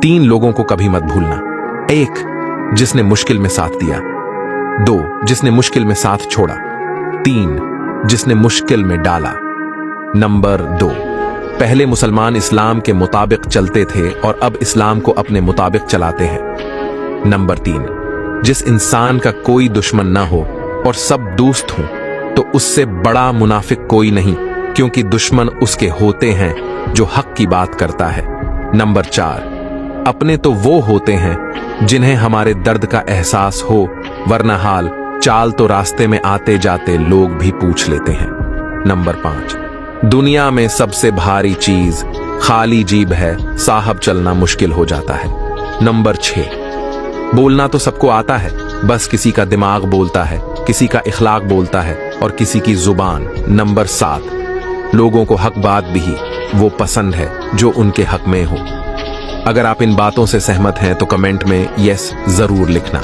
3 लोगों को कभी मत भूलना। 1 जिसने मुश्किल में साथ दिया, 2 जिसने मुश्किल में साथ छोड़ा, 3 जिसने मुश्किल में डाला। नंबर 2, पहले मुसलमान इस्लाम के मुताबिक चलते थे और अब इस्लाम को अपने मुताबिक चलाते हैं। नंबर 3, जिस इंसान का कोई दुश्मन ना हो और सब दोस्त हों तो उससे बड़ा मुनाफिक कोई नहीं, क्योंकि दुश्मन उसके होते हैं जो हक की बात करता है। नंबर 4, अपने तो वो होते हैं जिन्हें हमारे दर्द का एहसास हो, वरना हाल चाल तो रास्ते में आते जाते लोग भी पूछ लेते हैं। नंबर 5, दुनिया में सबसे भारी चीज खाली जीभ है, साहब चलना मुश्किल हो जाता है। नंबर 6, बोलना तो सबको आता है, बस किसी का दिमाग बोलता है, किसी का इखलाक बोलता है और किसी की जुबान। नंबर 7, लोगों को हक बात भी वो पसंद है जो उनके हक में हो। अगर आप इन बातों से सहमत हैं तो कमेंट में यस जरूर लिखना।